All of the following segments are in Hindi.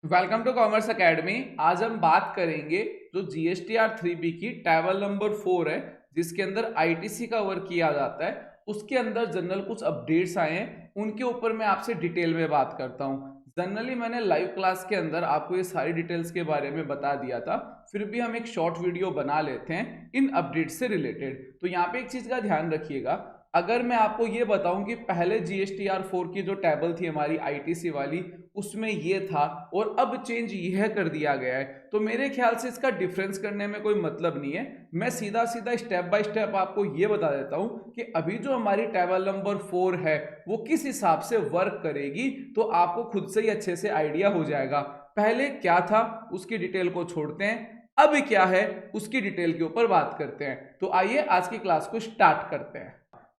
Welcome to commerce academy. आज हम बात करेंगे जो जीएसटीआर 3B की टेबल नंबर 4 है, जिसके अंदर आईटीसी का वर्क किया जाता है। उसके अंदर जनरल कुछ अपडेट्स आए हैं, उनके ऊपर मैं आपसे डिटेल में बात करता हूं। जनरली मैंने लाइव क्लास के अंदर आपको ये सारी डिटेल्स के बारे में बता दिया था, फिर भी हम एक शॉर्ट वीडियो बना लेते हैं इन अपडेट्स से रिलेटेड। तो यहाँ पे एक चीज का ध्यान रखिएगा, अगर मैं आपको ये बताऊं कि पहले जीएसटीआर 4 की जो टेबल थी हमारी आईटीसी वाली, उसमें ये था और अब चेंज यह कर दिया गया है, तो मेरे ख्याल से इसका डिफरेंस करने में कोई मतलब नहीं है। मैं सीधा सीधा स्टेप बाय स्टेप आपको ये बता देता हूं कि अभी जो हमारी टेबल नंबर 4 है वो किस हिसाब से वर्क करेगी, तो आपको खुद से ही अच्छे से आइडिया हो जाएगा। पहले क्या था उसकी डिटेल को छोड़ते हैं, अब क्या है उसकी डिटेल के ऊपर बात करते हैं। तो आइए आज की क्लास को स्टार्ट करते हैं।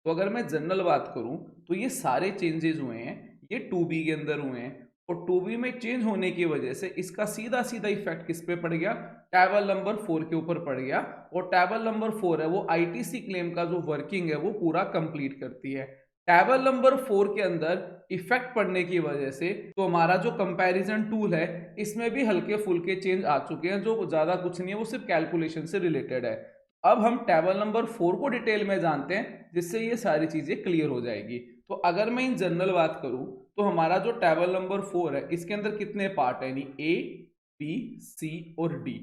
तो अगर मैं जनरल बात करूं तो ये सारे चेंजेस हुए हैं, ये 2B के अंदर हुए हैं, और 2B में चेंज होने की वजह से इसका सीधा सीधा इफेक्ट किस पे पड़ गया, टेबल नंबर 4 के ऊपर पड़ गया। और टेबल नंबर 4 है वो आईटीसी क्लेम का जो वर्किंग है वो पूरा कंप्लीट करती है। टेबल नंबर 4 के अंदर इफेक्ट पड़ने की वजह से तो हमारा जो कंपैरिजन टूल है इसमें भी हल्के फुल्के चेंज आ चुके हैं, जो ज्यादा कुछ नहीं है, वो सिर्फ कैलकुलेशन से रिलेटेड है। अब हम टेबल नंबर 4 को डिटेल में जानते हैं, जिससे ये सारी चीजें क्लियर हो जाएगी। तो अगर मैं इन जनरल बात करूं तो हमारा जो टेबल नंबर 4 है इसके अंदर कितने पार्ट है, यानी ए, बी, सी और डी,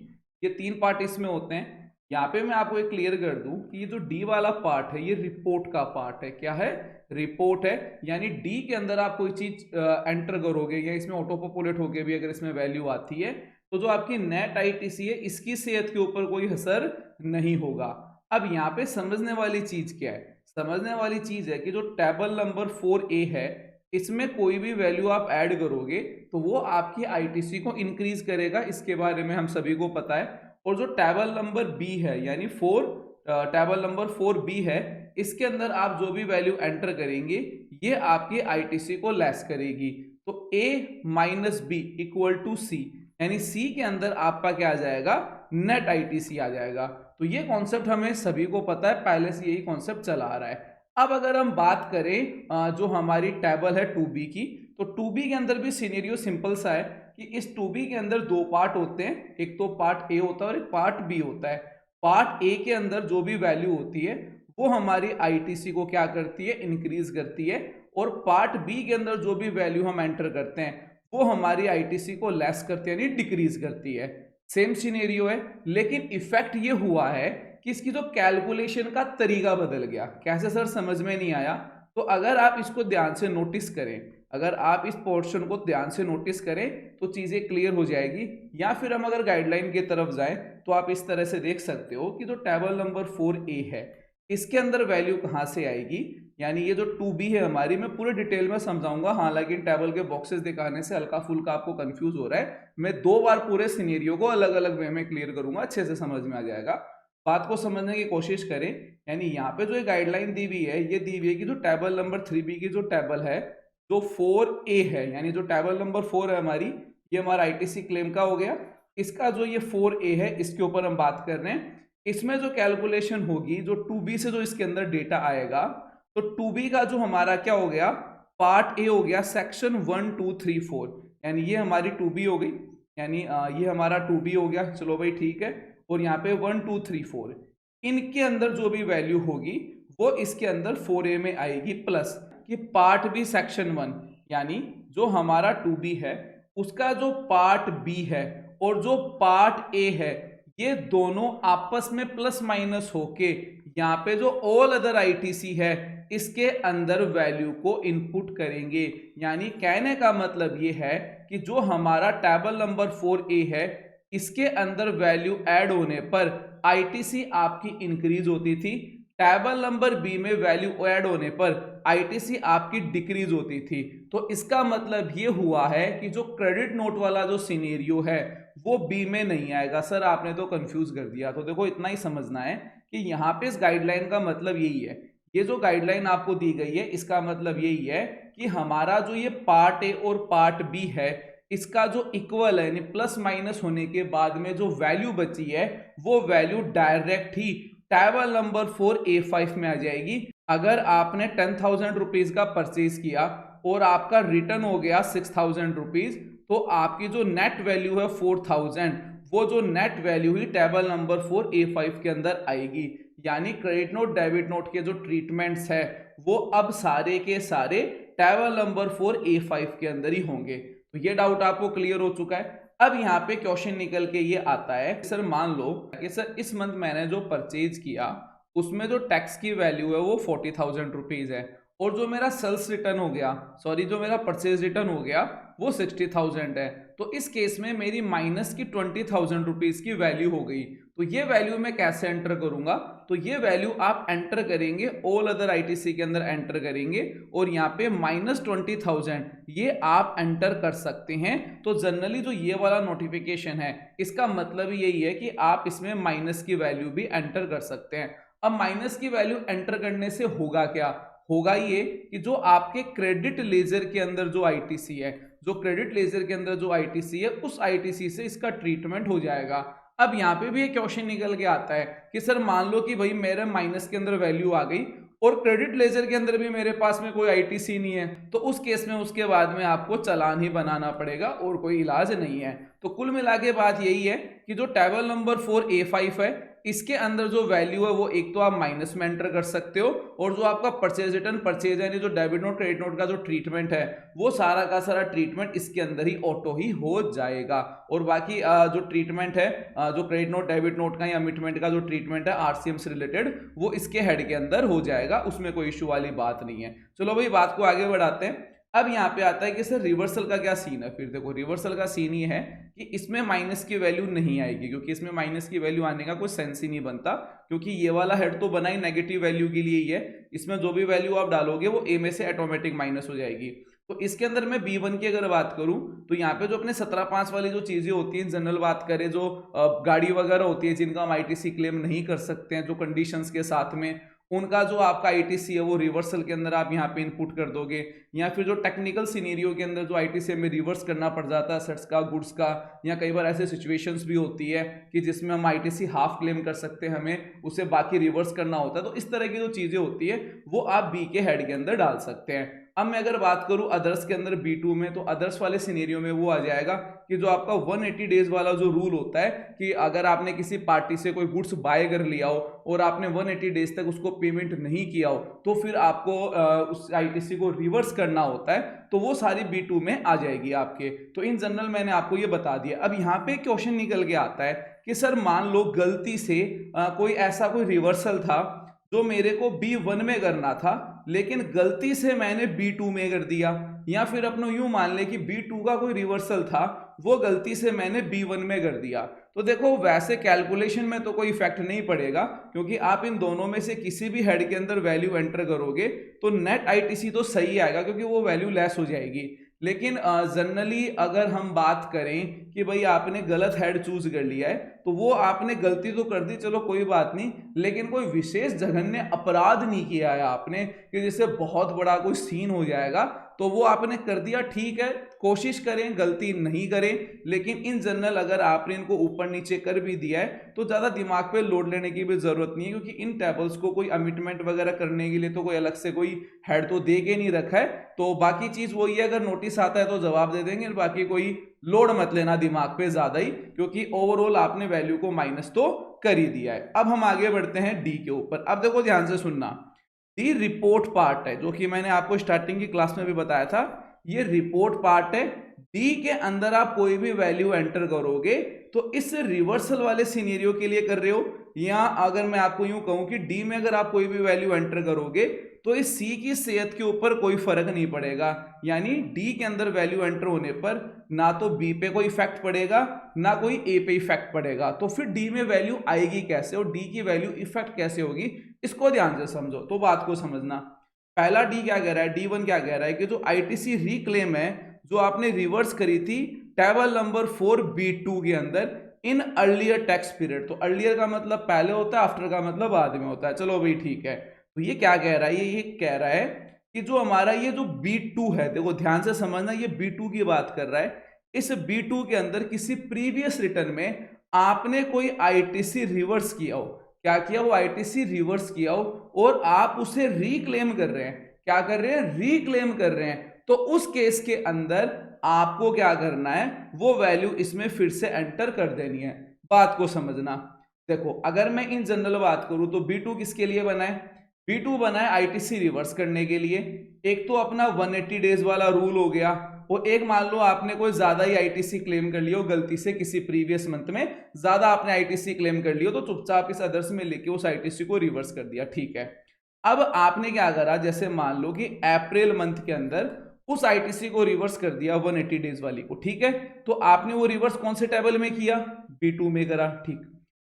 ये 3 पार्ट इसमें होते हैं। यहाँ पे मैं आपको एक क्लियर कर दूं कि ये जो डी वाला पार्ट है ये रिपोर्ट का पार्ट है। क्या है? रिपोर्ट है। यानी डी के अंदर आप कोई चीज एंटर करोगे या इसमें ऑटो पॉपुलेट होके भी अगर इसमें वैल्यू आती है, तो जो आपकी नेट आईटीसी है इसकी सेहत के ऊपर कोई असर नहीं होगा। अब यहाँ पे समझने वाली चीज क्या है? समझने वाली चीज है कि जो टेबल नंबर 4A है इसमें कोई भी वैल्यू आप ऐड करोगे तो वो आपकी आईटीसी को इंक्रीज करेगा, इसके बारे में हम सभी को पता है। और जो टेबल नंबर बी है यानी टेबल नंबर 4B है, इसके अंदर आप जो भी वैल्यू एंटर करेंगे ये आपकी आईटीसी को लेस करेगी। तो A minus B equal to C, यानी सी के अंदर आपका क्या आ जाएगा, नेट आईटीसी आ जाएगा। तो ये कॉन्सेप्ट हमें सभी को पता है, पहले से यही कॉन्सेप्ट चला आ रहा है। अब अगर हम बात करें जो हमारी टेबल है 2B की, तो 2B के अंदर भी सिनेरियो सिंपल सा है कि इस 2B के अंदर 2 पार्ट होते हैं, एक तो पार्ट ए होता है और एक पार्ट बी होता है। पार्ट ए के अंदर जो भी वैल्यू होती है वो हमारी आईटीसी को क्या करती है, इंक्रीज करती है। और पार्ट बी के अंदर जो भी वैल्यू हम एंटर करते हैं वो हमारी आईटीसी को लेस करती है, यानी डिक्रीज करती है। सेम सिनेरियो है, लेकिन इफेक्ट ये हुआ है कि इसकी जो कैलकुलेशन का तरीका बदल गया। कैसे सर, समझ में नहीं आया? तो अगर आप इसको ध्यान से नोटिस करें, अगर आप इस पोर्शन को ध्यान से नोटिस करें तो चीजें क्लियर हो जाएगी। या फिर हम अगर गाइडलाइन की तरफ जाएं तो आप इस तरह से देख सकते हो कि जो टेबल नंबर 4A है इसके अंदर वैल्यू कहां से आएगी, यानी ये जो 2B है हमारी, मैं पूरे डिटेल में समझाऊंगा। हालांकि टेबल के बॉक्सेस दिखाने से हल्का फुल्का आपको कंफ्यूज हो रहा है, मैं 2 बार पूरे सिनेरियो को अलग अलग वे में क्लियर करूंगा, अच्छे से समझ में आ जाएगा। बात को समझने की कोशिश करें। यानी यहाँ पे जो गाइडलाइन दी हुई है ये दी हुई है कि जो टेबल नंबर 3B की जो टेबल है, जो 4A है, यानी जो टेबल नंबर 4 है हमारी, ये हमारा आईटीसी क्लेम का हो गया। इसका जो ये 4A है इसके ऊपर हम बात कर रहे हैं। इसमें जो कैलकुलेशन होगी, जो 2B से जो इसके अंदर डेटा आएगा, तो 2B का जो हमारा क्या हो गया, पार्ट ए हो गया, सेक्शन 1 2 3 4, यानी ये हमारी 2B हो गई, यानी ये हमारा 2B हो गया। चलो भाई ठीक है। और यहाँ पे 1 2 3 4 इनके अंदर जो भी वैल्यू होगी वो इसके अंदर 4A में आएगी, प्लस कि पार्ट बी सेक्शन 1, यानी जो हमारा 2B है उसका जो पार्ट बी है और जो पार्ट ए है, ये दोनों आपस में प्लस माइनस होके यहाँ पे जो ऑल अदर आईटीसी है इसके अंदर वैल्यू को इनपुट करेंगे। यानी कहने का मतलब ये है कि जो हमारा टेबल नंबर 4A है इसके अंदर वैल्यू ऐड होने पर आईटीसी आपकी इंक्रीज होती थी, टेबल नंबर बी में वैल्यू ऐड होने पर आईटीसी आपकी डिक्रीज होती थी। तो इसका मतलब ये हुआ है कि जो क्रेडिट नोट वाला जो सिनेरियो है वो बी में नहीं आएगा। सर आपने तो कंफ्यूज कर दिया। तो देखो इतना ही समझना है कि यहाँ पे इस गाइडलाइन का मतलब यही है, ये जो गाइडलाइन आपको दी गई है इसका मतलब यही है कि हमारा जो ये पार्ट ए और पार्ट बी है इसका जो इक्वल है, यानी प्लस माइनस होने के बाद में जो वैल्यू बची है वो वैल्यू डायरेक्ट ही टेबल नंबर 4A5 में आ जाएगी। अगर आपने 10,000 रुपीज का परचेज किया और आपका रिटर्न हो गया 6,000 रुपीज, तो आपकी जो नेट वैल्यू है 4000, वो जो नेट वैल्यू ही टेबल नंबर 4A5 के अंदर आएगी। यानी क्रेडिट नोट डेबिट नोट के जो ट्रीटमेंट्स है वो अब सारे के सारे टेबल नंबर 4A5 के अंदर ही होंगे। तो ये डाउट आपको क्लियर हो चुका है। अब यहाँ पे क्वेश्चन निकल के ये आता है, सर मान लो कि सर इस मंथ मैंने जो परचेज किया उसमें जो टैक्स की वैल्यू है वो 40,000 रुपीज है, और जो मेरा सेल्स रिटर्न हो गया, सॉरी जो मेरा परचेज रिटर्न हो गया वो 60,000 है। तो इस केस में मेरी माइनस की 20,000 रुपीज की वैल्यू हो गई। तो ये वैल्यू मैं कैसे एंटर करूंगा? तो ये वैल्यू आप एंटर करेंगे ऑल अदर आईटीसी के अंदर एंटर करेंगे, और यहाँ पे -20,000 ये आप एंटर कर सकते हैं। तो जनरली जो ये वाला नोटिफिकेशन है इसका मतलब यही है कि आप इसमें माइनस की वैल्यू भी एंटर कर सकते हैं। अब माइनस की वैल्यू एंटर करने से होगा क्या? होगा ये कि जो आपके क्रेडिट लेजर के अंदर जो आईटीसी है, जो क्रेडिट लेजर के अंदर जो आईटीसी है, उस आईटीसी से इसका ट्रीटमेंट हो जाएगा। अब यहाँ पे भी एक क्वेश्चन निकल के आता है कि सर मान लो कि भाई मेरे माइनस के अंदर वैल्यू आ गई और क्रेडिट लेजर के अंदर भी मेरे पास में कोई आईटीसी नहीं है, तो उस केस में उसके बाद में आपको चालान ही बनाना पड़ेगा और कोई इलाज नहीं है। तो कुल मिला के बात यही है कि जो टेबल नंबर 4A5 है इसके अंदर जो वैल्यू है वो एक तो आप माइनस में एंटर कर सकते हो, और जो आपका परचेज रिटर्न परचेज यानी जो डेबिट नोट क्रेडिट नोट का जो ट्रीटमेंट है वो सारा का सारा ट्रीटमेंट इसके अंदर ही ऑटो ही हो जाएगा। और बाकी जो ट्रीटमेंट है जो क्रेडिट नोट डेबिट नोट का या अमिटमेंट का जो ट्रीटमेंट है आरसीएम से रिलेटेड वो इसके हेड के अंदर हो जाएगा, उसमें कोई इश्यू वाली बात नहीं है। चलो भाई बात को आगे बढ़ाते हैं। अब यहाँ पे आता है कि सर रिवर्सल का क्या सीन है? फिर देखो रिवर्सल का सीन ये है कि इसमें माइनस की वैल्यू नहीं आएगी, क्योंकि इसमें माइनस की वैल्यू आने का कोई सेंस ही नहीं बनता, क्योंकि ये वाला हेड तो बना ही नेगेटिव वैल्यू के लिए ही है। इसमें जो भी वैल्यू आप डालोगे वो ए में से ऑटोमेटिक माइनस हो जाएगी। तो इसके अंदर मैं B1 की अगर बात करूं तो यहाँ पे जो अपने 17(5) वाली जो चीजें होती हैं, जनरल बात करें, जो गाड़ी वगैरह होती है जिनका हम आईटीसी क्लेम नहीं कर सकते हैं जो कंडीशंस के साथ में, उनका जो आपका आईटीसी है वो रिवर्सल के अंदर आप यहाँ पे इनपुट कर दोगे। या फिर जो टेक्निकल सिनेरियो के अंदर जो आईटीसी में रिवर्स करना पड़ जाता है सेट्स का, गुड्स का, या कई बार ऐसे सिचुएशंस भी होती है कि जिसमें हम आईटीसी हाफ क्लेम कर सकते हैं, हमें उसे बाकी रिवर्स करना होता है। तो इस तरह की जो चीजें होती है वो आप बी के हेड के अंदर डाल सकते हैं। अब मैं अगर बात करूं अदर्स के अंदर B2 में, तो अदर्स वाले सिनेरियो में वो आ जाएगा कि जो आपका 180 डेज वाला जो रूल होता है कि अगर आपने किसी पार्टी से कोई गुड्स बाय कर लिया हो और आपने 180 डेज तक उसको पेमेंट नहीं किया हो तो फिर आपको उस आईटीसी को रिवर्स करना होता है, तो वो सारी B2 में आ जाएगी आपके। तो इन जनरल मैंने आपको ये बता दिया। अब यहाँ पे क्वेश्चन निकल के आता है कि सर मान लो गलती से कोई ऐसा कोई रिवर्सल था जो मेरे को B1 में करना था लेकिन गलती से मैंने B2 में कर दिया, या फिर अपना यूं मान ले कि B2 का कोई रिवर्सल था वो गलती से मैंने B1 में कर दिया। तो देखो वैसे कैलकुलेशन में तो कोई इफेक्ट नहीं पड़ेगा, क्योंकि आप इन दोनों में से किसी भी हेड के अंदर वैल्यू एंटर करोगे तो नेट आईटीसी तो सही आएगा क्योंकि वो वैल्यू लेस हो जाएगी। लेकिन जनरली अगर हम बात करें कि भाई आपने गलत हेड चूज कर लिया है तो वो आपने गलती तो कर दी, चलो कोई बात नहीं, लेकिन कोई विशेष जघन्य अपराध नहीं किया है आपने कि जिससे बहुत बड़ा कोई सीन हो जाएगा, तो वो आपने कर दिया, ठीक है, कोशिश करें गलती नहीं करें। लेकिन इन जनरल अगर आपने इनको ऊपर नीचे कर भी दिया है तो ज्यादा दिमाग पे लोड लेने की भी जरूरत नहीं है, क्योंकि इन टेबल्स को कोई अमिटमेंट वगैरह करने के लिए तो कोई अलग से कोई हेड तो दे के नहीं रखा है। तो बाकी चीज वही है, अगर नोटिस आता है तो जवाब दे देंगे, बाकी कोई लोड मत लेना दिमाग पे ज्यादा ही, क्योंकि ओवरऑल आपने वैल्यू को माइनस तो कर ही दिया है। अब हम आगे बढ़ते हैं डी के ऊपर। अब देखो ध्यान से सुनना, डी रिपोर्ट पार्ट है जो कि मैंने आपको स्टार्टिंग की क्लास में भी बताया था, ये रिपोर्ट पार्ट है। डी के अंदर आप कोई भी वैल्यू एंटर करोगे तो इस रिवर्सल वाले सिनेरियो के लिए कर रहे हो, या अगर मैं आपको यूं कहूं कि डी में अगर आप कोई भी वैल्यू एंटर करोगे तो इस सी की सेहत के ऊपर कोई फर्क नहीं पड़ेगा। यानी डी के अंदर वैल्यू एंटर होने पर ना तो बी पे कोई इफेक्ट पड़ेगा ना कोई ए पे इफेक्ट पड़ेगा। तो फिर डी में वैल्यू आएगी कैसे और डी की वैल्यू इफेक्ट कैसे होगी, इसको ध्यान से समझो। तो बात को समझना, पहला डी क्या कह रहा है, D1 क्या कह रहा है कि जो आईटीसी रिक्लेम है जो आपने रिवर्स करी थी टेबल नंबर 4B2 के अंदर इन अर्लियर टैक्स पीरियड। तो अर्लियर का मतलब पहले होता है, आफ्टर का मतलब बाद में होता है। चलो भाई ठीक है, तो ये क्या कह रहा है, ये कह रहा है कि जो हमारा ये जो B2 है, देखो ध्यान से समझना, ये B2 की बात कर रहा है। इस B2 के अंदर किसी प्रीवियस रिटर्न में आपने कोई आईटीसी रिवर्स किया हो, क्या किया, वो आईटीसी रिवर्स किया हो और आप उसे रिक्लेम कर रहे हैं। क्या कर रहे हैं, रिक्लेम कर रहे हैं। तो उस केस के अंदर आपको क्या करना है, वो वैल्यू इसमें फिर से एंटर कर देनी है। बात को समझना। देखो अगर मैं इन जनरल बात करूं तो B2 किसके लिए बना है? B2 बना है आईटीसी रिवर्स करने के लिए। एक तो अपना 180 डेज वाला रूल हो गया, और एक मान लो आपने कोई ज्यादा ही आईटीसी क्लेम कर लियो गलती से, किसी प्रीवियस मंथ में ज्यादा आपने आईटीसी क्लेम कर लियो, तो चुपचाप इस अदर्स में लेके उस आईटीसी को रिवर्स कर दिया, ठीक है। अब आपने क्या करा, जैसे मान लो कि अप्रैल मंथ के अंदर उस आईटीसी को रिवर्स कर दिया 180 डेज वाली को, ठीक है। तो आपने वो रिवर्स कौन से टेबल में किया? B2 में करा, ठीक।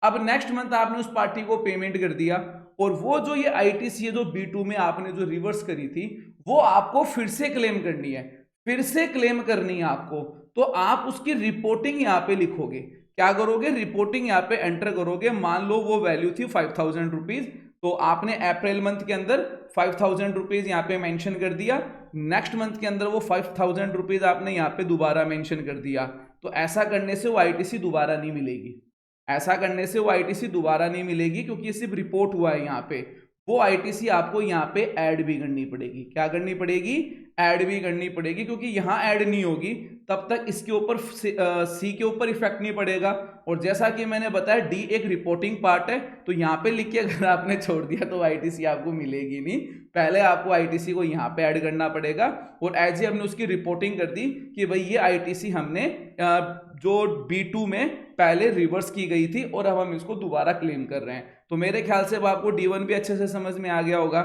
अब नेक्स्ट मंथ आपने उस पार्टी को पेमेंट कर दिया, और वो जो ये आईटीसी है जो B2 में आपने जो रिवर्स करी थी, वो आपको फिर से क्लेम करनी है। फिर से क्लेम करनी है आपको, तो आप उसकी रिपोर्टिंग यहां पे लिखोगे। क्या करोगे? रिपोर्टिंग यहां पे एंटर करोगे। मान लो वो वैल्यू थी 5000 रुपीज, तो आपने अप्रैल मंथ के अंदर 5000 रुपीज यहाँ पे मेंशन कर दिया। नेक्स्ट मंथ के अंदर वो 5000 रुपीज आपने यहाँ पे दोबारा मेंशन कर दिया। तो ऐसा करने से वो आईटीसी दोबारा नहीं मिलेगी। ऐसा करने से वो आईटीसी दोबारा नहीं मिलेगी, क्योंकि ये सिर्फ रिपोर्ट हुआ है यहाँ पे। वो आईटीसी आपको यहाँ पे ऐड भी करनी पड़ेगी। क्या करनी पड़ेगी? ऐड भी करनी पड़ेगी, क्योंकि यहाँ ऐड नहीं होगी तब तक इसके ऊपर सी के ऊपर इफेक्ट नहीं पड़ेगा। और जैसा कि मैंने बताया डी एक रिपोर्टिंग पार्ट है, तो यहाँ पे लिख के अगर आपने छोड़ दिया तो आईटीसी आपको मिलेगी नहीं। पहले आपको आईटीसी को यहाँ पे ऐड करना पड़ेगा, और एज हमने उसकी रिपोर्टिंग कर दी कि भाई ये आईटीसी हमने जो B2 में पहले रिवर्स की गई थी, और अब हम इसको दोबारा क्लेम कर रहे हैं। तो मेरे ख्याल से अब आपको D1 भी अच्छे से समझ में आ गया होगा।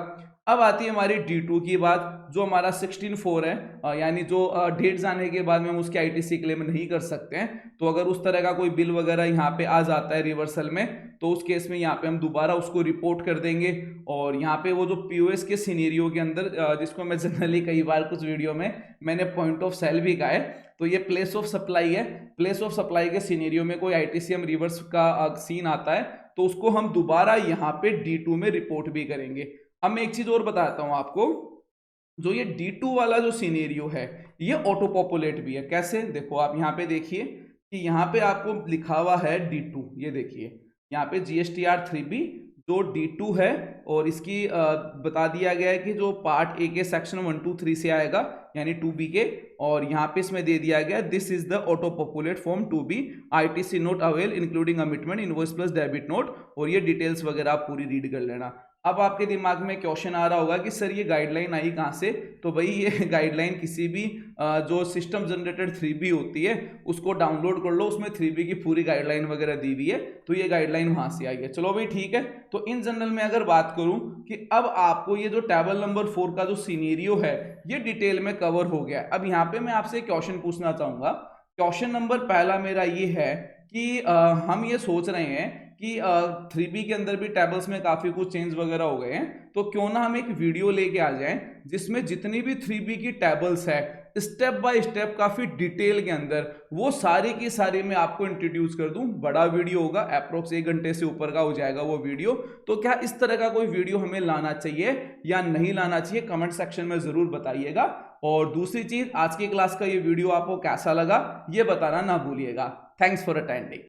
अब आती है हमारी D2 की बात, जो हमारा 16/4 है, यानी जो डेट जाने के बाद में हम उसकी आईटीसी क्लेम नहीं कर सकते हैं। तो अगर उस तरह का कोई बिल वगैरह यहाँ पे आ जाता है रिवर्सल में, तो उस केस में यहाँ पे हम दोबारा उसको रिपोर्ट कर देंगे। और यहाँ पे वो जो पीओएस के सिनेरियो के अंदर, जिसको मैं जनरली कई बार कुछ वीडियो में मैंने पॉइंट ऑफ सेल भी कहा है, तो ये प्लेस ऑफ सप्लाई है। प्लेस ऑफ सप्लाई के सिनेरियो में कोई आईटीसीएम रिवर्स का सीन आता है, तो उसको हम दोबारा यहाँ पे D2 में रिपोर्ट भी करेंगे। अब मैं एक चीज और बताता हूं आपको, जो ये D2 वाला जो सिनेरियो है, ये ऑटो पॉपुलेट भी है। कैसे? देखो आप यहाँ पे देखिए कि यहाँ पे आपको लिखा हुआ है D2, ये देखिए यहाँ पे GSTR 3B जो D2 है, और इसकी बता दिया गया है कि जो पार्ट ए के सेक्शन 1, 2, 3 से आएगा, यानी 2B के। और यहाँ पे इसमें दे दिया गया this is the auto populate form 2B ITC not avail including amendment invoice plus debit note, और ये डिटेल्स वगैरह आप पूरी रीड कर लेना। अब आपके दिमाग में क्वेश्चन आ रहा होगा कि सर ये गाइडलाइन आई कहाँ से? तो भाई ये गाइडलाइन किसी भी जो सिस्टम जनरेटेड 3B होती है उसको डाउनलोड कर लो, उसमें 3B की पूरी गाइडलाइन वगैरह दी हुई है, तो ये गाइडलाइन वहां से आई है। चलो भाई ठीक है। तो इन जनरल में अगर बात करूं कि अब आपको ये जो टेबल नंबर 4 का जो सिनेरियो है ये डिटेल में कवर हो गया। अब यहाँ पे मैं आपसे क्वेश्चन पूछना चाहूंगा। क्वेश्चन नंबर पहला मेरा ये है कि हम ये सोच रहे हैं कि 3B के अंदर भी टेबल्स में काफी कुछ चेंज वगैरह हो गए हैं, तो क्यों ना हम एक वीडियो लेके आ जाएं जिसमें जितनी भी 3B की टेबल्स है स्टेप बाय स्टेप काफी डिटेल के अंदर वो सारी की सारी मैं आपको इंट्रोड्यूस कर दूं। बड़ा वीडियो होगा, अप्रोक्स 1 घंटे से ऊपर का हो जाएगा वो वीडियो। तो क्या इस तरह का कोई वीडियो हमें लाना चाहिए या नहीं लाना चाहिए, कमेंट सेक्शन में जरूर बताइएगा। और दूसरी चीज, आज की क्लास का ये वीडियो आपको कैसा लगा ये बताना ना भूलिएगा। Thanks for attending.